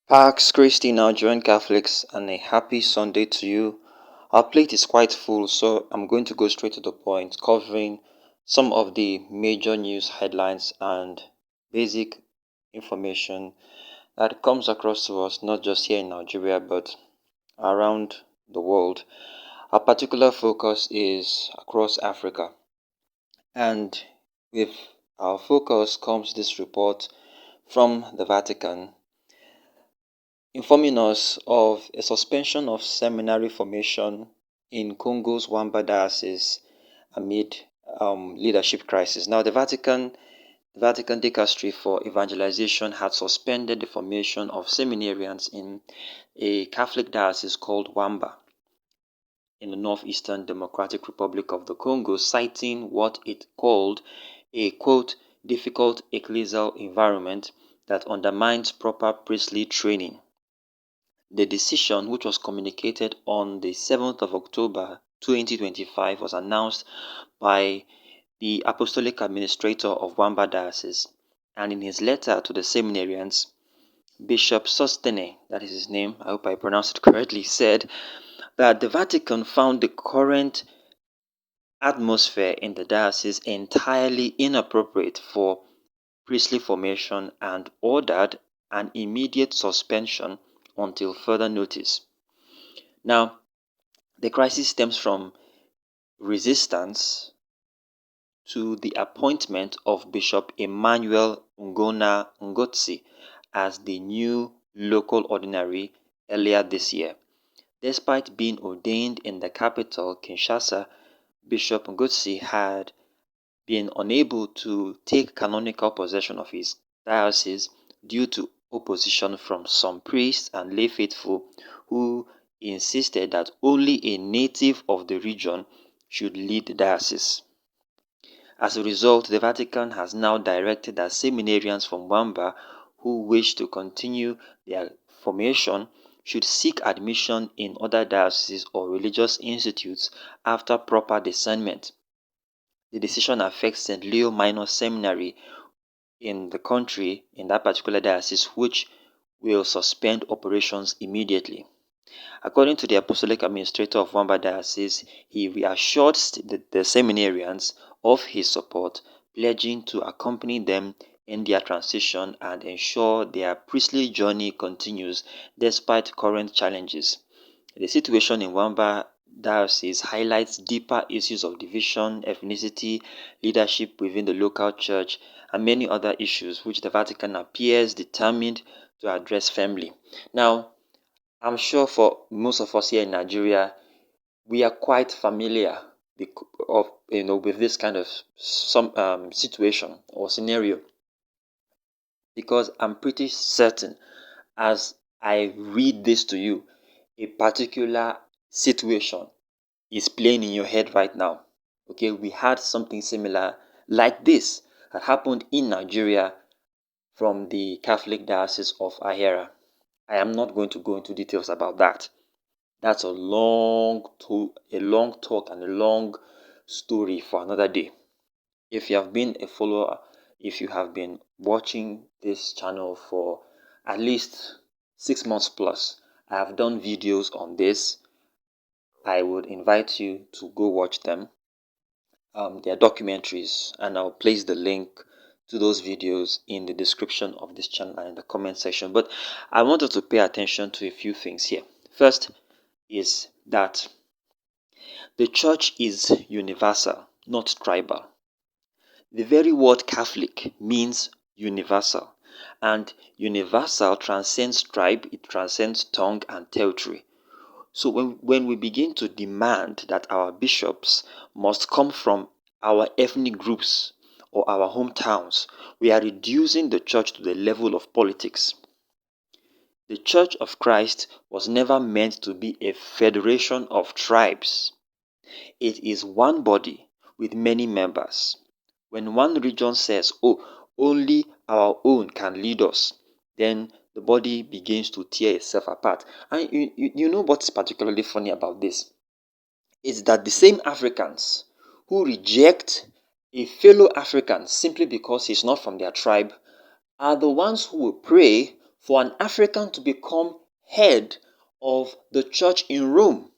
Pax Christi Nigerian Catholics, and a happy Sunday to you. Our plate is quite full, so I'm going to go straight to the point, covering some of the major news headlines and basic information that comes across to us not just here in Nigeria but around the world. Our particular focus is across Africa, and with our focus comes this report from the Vatican informing us of a suspension of seminary formation in Congo's Wamba Diocese amid leadership crisis. Now, the Vatican Dicastery for Evangelization had suspended the formation of seminarians in a Catholic diocese called Wamba in the northeastern Democratic Republic of the Congo, citing what it called a, quote, difficult ecclesial environment that undermines proper priestly training. The decision, which was communicated on the 7th of October 2025, was announced by the Apostolic Administrator of Wamba Diocese, and in his letter to the seminarians, Bishop Sostene, that is his name, I hope I pronounced it correctly, said that the Vatican found the current atmosphere in the diocese entirely inappropriate for priestly formation and ordered an immediate suspension until further notice. Now, the crisis stems from resistance to the appointment of Bishop Emmanuel Ngona Ngotsi as the new local ordinary earlier this year. Despite being ordained in the capital, Kinshasa, Bishop Ngotsi had been unable to take canonical possession of his diocese due to opposition from some priests and lay faithful who insisted that only a native of the region should lead the diocese. As a result, the Vatican has now directed that seminarians from Wamba who wish to continue their formation should seek admission in other dioceses or religious institutes after proper discernment. The decision affects St. Leo Minor Seminary in the country, in that particular diocese, which will suspend operations immediately. According to the Apostolic Administrator of Wamba Diocese, he reassured the seminarians of his support, pledging to accompany them in their transition and ensure their priestly journey continues despite current challenges. The situation in Wamba Diocese highlights deeper issues of division, ethnicity, leadership within the local church, and many other issues which the Vatican appears determined to address firmly. Now, I'm sure for most of us here in Nigeria, we are quite familiar with this kind of situation or scenario, because I'm pretty certain as I read this to you, a particular situation is playing in your head right now. Okay, we had something similar like this that happened in Nigeria from the Catholic Diocese of Ahera. I am not going to go into details about that. That's a long talk and a long story for another day. If you have been a follower, if you have been watching this channel for at least 6 months plus, I have done videos on this. I would invite you to go watch them. They are documentaries, and I'll place the link to those videos in the description of this channel and in the comment section. But I wanted to pay attention to a few things here. First is that the church is universal, not tribal. The very word Catholic means universal, and universal transcends tribe, it transcends tongue and territory. So when we begin to demand that our bishops must come from our ethnic groups or our hometowns, we are reducing the church to the level of politics. The Church of Christ was never meant to be a federation of tribes. It is one body with many members. When one region says, oh, only our own can lead us, then the body begins to tear itself apart. And you know what's particularly funny about this? Is that the same Africans who reject a fellow African simply because he's not from their tribe are the ones who will pray for an African to become head of the church in Rome.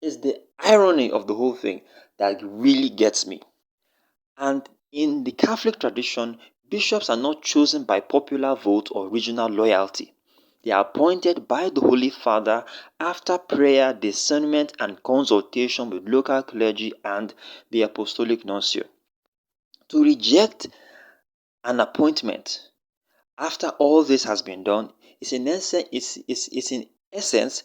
Is the irony of the whole thing that really gets me. And in the Catholic tradition, bishops are not chosen by popular vote or regional loyalty. They are appointed by the Holy Father after prayer, discernment, and consultation with local clergy and the apostolic nuncio. To reject an appointment after all this has been done is in essence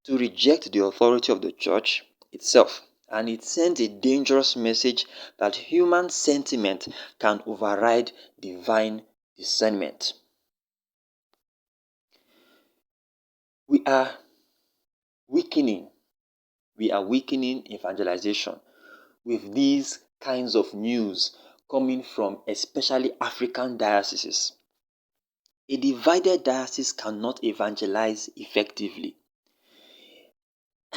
to reject the authority of the church itself. And it sends a dangerous message that human sentiment can override divine discernment. We are weakening evangelization with these kinds of news coming from especially African dioceses. A divided diocese cannot evangelize effectively.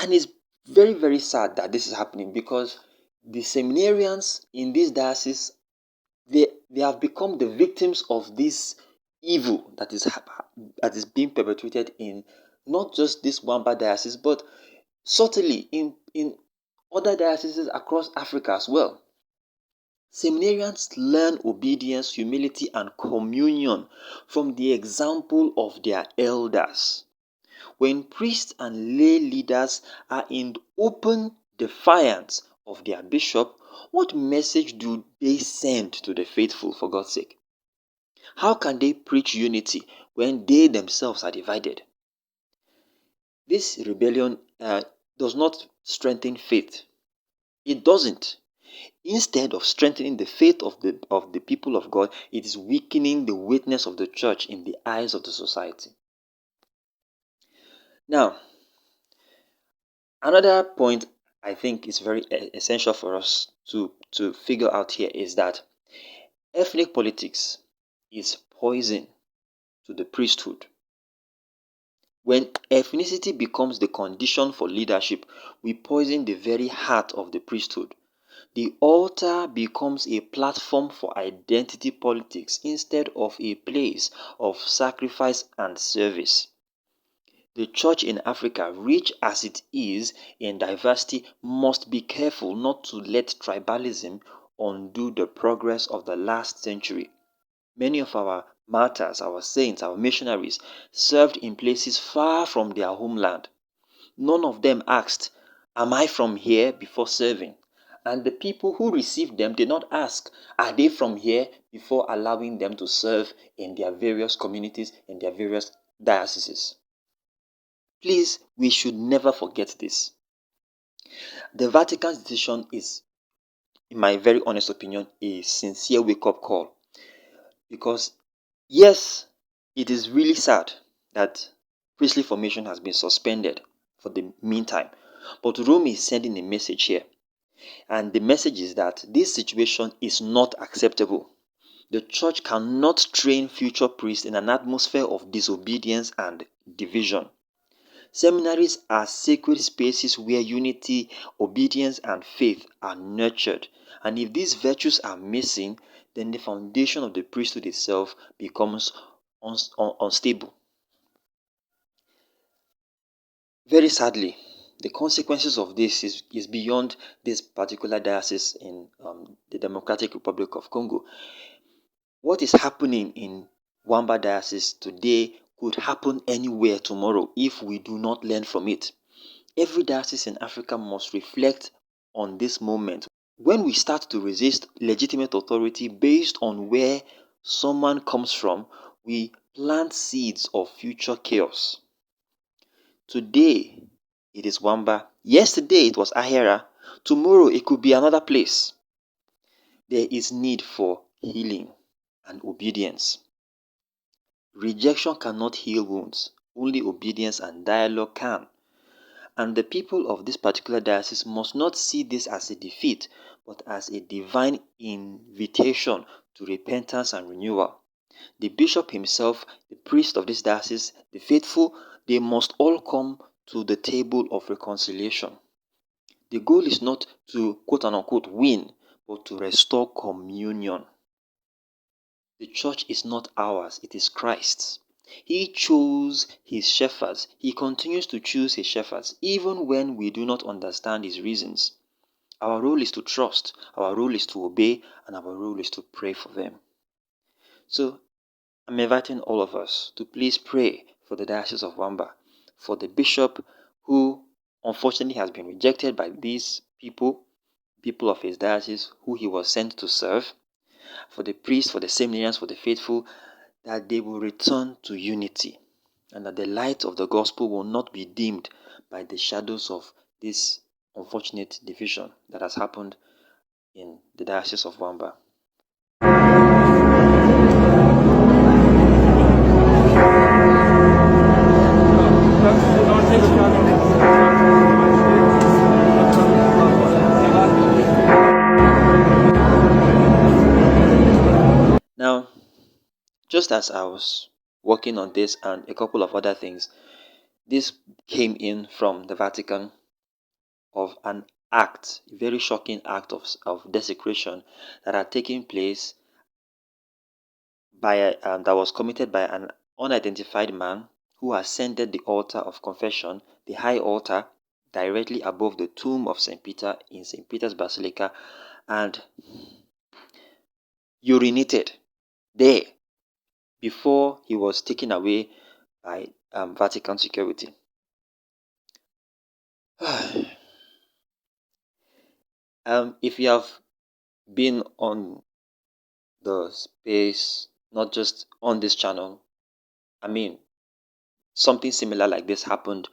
And it's very, very sad that this is happening because the seminarians in these dioceses, they have become the victims of this evil that is being perpetrated in not just this Wamba diocese, but subtly in other dioceses across Africa as well. Seminarians learn obedience, humility, and communion from the example of their elders. When priests and lay leaders are in open defiance of their bishop, what message do they send to the faithful, for God's sake? How can they preach unity when they themselves are divided? This rebellion does not strengthen faith. It doesn't. Instead of strengthening the faith of the people of God, it is weakening the witness of the church in the eyes of the society. Now, another point I think is very essential for us to figure out here is that ethnic politics is poison to the priesthood. When ethnicity becomes the condition for leadership, we poison the very heart of the priesthood. The altar becomes a platform for identity politics instead of a place of sacrifice and service. The church in Africa, rich as it is in diversity, must be careful not to let tribalism undo the progress of the last century. Many of our martyrs, our saints, our missionaries served in places far from their homeland. None of them asked, "Am I from here?" before serving. And the people who received them did not ask, "Are they from here?" before allowing them to serve in their various communities, in their various dioceses. Please, we should never forget this. The Vatican's decision is, in my very honest opinion, a sincere wake-up call. Because, yes, it is really sad that priestly formation has been suspended for the meantime. But Rome is sending a message here. And the message is that this situation is not acceptable. The church cannot train future priests in an atmosphere of disobedience and division. Seminaries are sacred spaces where unity, obedience, and faith are nurtured. And if these virtues are missing, then the foundation of the priesthood itself becomes unstable. Very sadly, the consequences of this is beyond this particular diocese in the Democratic Republic of Congo. What is happening in Wamba diocese today could happen anywhere tomorrow if we do not learn from it. Every diocese in Africa must reflect on this moment. When we start to resist legitimate authority based on where someone comes from, we plant seeds of future chaos. Today, it is Wamba. Yesterday, it was Ahera. Tomorrow, it could be another place. There is need for healing and obedience. Rejection cannot heal wounds. Only obedience and dialogue can. And the people of this particular diocese must not see this as a defeat, but as a divine invitation to repentance and renewal. The bishop himself, the priest of this diocese, the faithful, they must all come to the table of reconciliation. The goal is not to quote and unquote win, but to restore communion. The church is not ours, it is Christ's. He chose his shepherds. He continues to choose his shepherds, even when we do not understand his reasons. Our role is to trust, our role is to obey, and our role is to pray for them. So, I'm inviting all of us to please pray for the Diocese of Wamba, for the bishop who unfortunately has been rejected by these people of his diocese who he was sent to serve, for the priests, for the seminarians, for the faithful, that they will return to unity, and that the light of the gospel will not be dimmed by the shadows of this unfortunate division that has happened in the Diocese of Wamba. Now, just as I was working on this and a couple of other things, this came in from the Vatican of an act, a very shocking act of desecration that had taken place by that was committed by an unidentified man who ascended the altar of confession, the high altar, directly above the tomb of St. Peter in St. Peter's Basilica, and urinated there before he was taken away by Vatican security. If you have been on the space, not just on this channel, I mean, something similar like this happened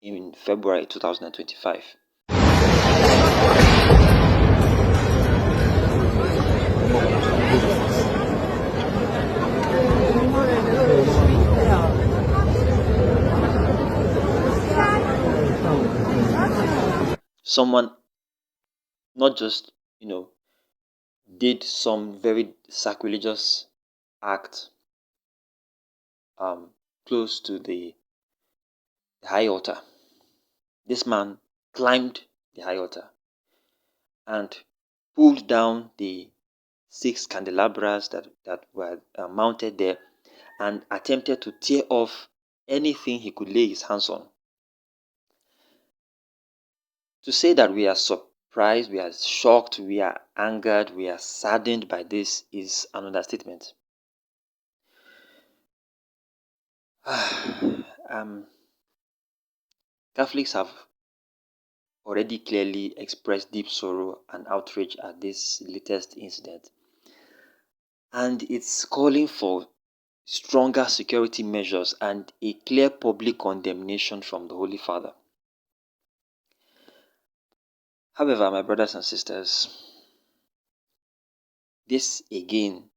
in February 2025. Someone not just, did some very sacrilegious act close to the high altar. This man climbed the high altar and pulled down the 6 candelabras that were mounted there and attempted to tear off anything he could lay his hands on. To say that we are surprised, we are shocked, we are angered, we are saddened by this is an understatement. Catholics have already clearly expressed deep sorrow and outrage at this latest incident, and it's calling for stronger security measures and a clear public condemnation from the Holy Father. However, my brothers and sisters, this again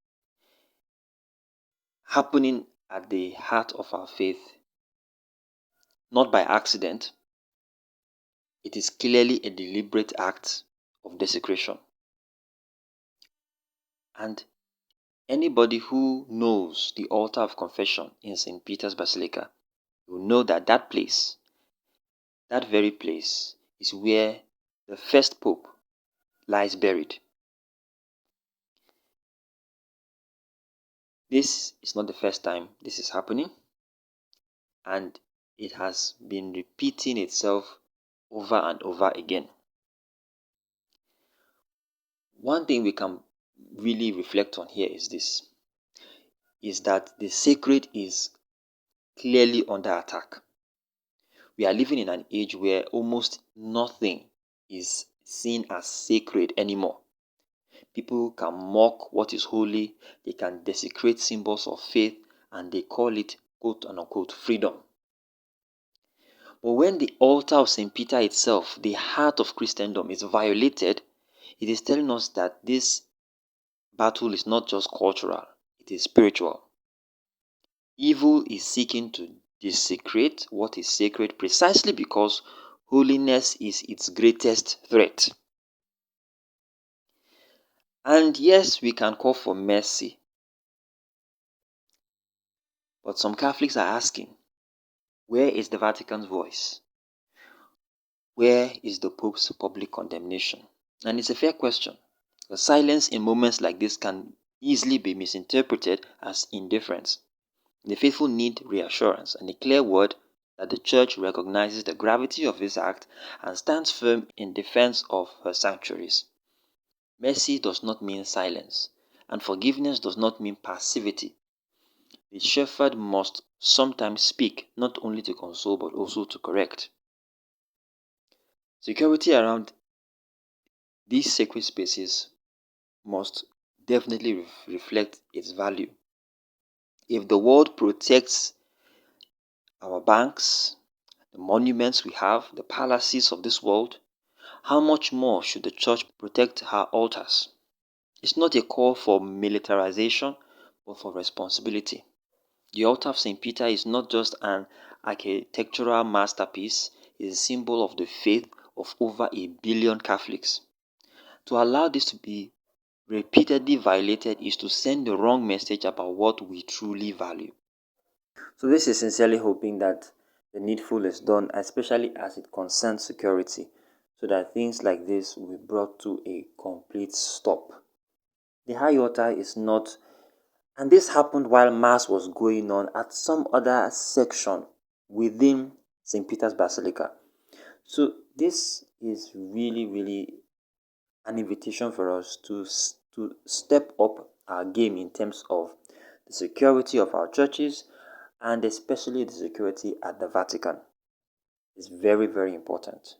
happening at the heart of our faith, not by accident. It is clearly a deliberate act of desecration. And anybody who knows the altar of confession in St. Peter's Basilica will know that that very place, is where the first pope lies buried. This is not the first time this is happening, and it has been repeating itself over and over again. One thing we can really reflect on here is this, is that the sacred is clearly under attack. We are living in an age where almost nothing is seen as sacred anymore. People can mock what is holy, they can desecrate symbols of faith, and they call it quote unquote freedom. But when the altar of St. Peter itself, the heart of Christendom, is violated, it is telling us that this battle is not just cultural, it is spiritual. Evil is seeking to desecrate what is sacred precisely because holiness is its greatest threat. And yes, we can call for mercy. But some Catholics are asking, where is the Vatican's voice? Where is the Pope's public condemnation? And it's a fair question. The silence in moments like this can easily be misinterpreted as indifference. The faithful need reassurance and a clear word that the Church recognizes the gravity of this act and stands firm in defense of her sanctuaries. Mercy does not mean silence, and forgiveness does not mean passivity. The shepherd must sometimes speak, not only to console but also to correct. Security around these sacred spaces must definitely reflect its value. If the world protects our banks, the monuments we have, the palaces of this world, how much more should the church protect her altars? It's not a call for militarization, but for responsibility. The altar of St. Peter is not just an architectural masterpiece, it's a symbol of the faith of over 1 billion Catholics. To allow this to be repeatedly violated is to send the wrong message about what we truly value. So this is sincerely hoping that the needful is done, especially as it concerns security, so that things like this will be brought to a complete stop. The high altar is not, and this happened while Mass was going on at some other section within St. Peter's Basilica. So this is really an invitation for us to step up our game in terms of the security of our churches and especially the security at the Vatican. It's very important.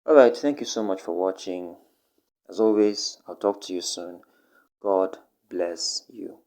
Alright, thank you so much for watching. As always, I'll talk to you soon. God bless you.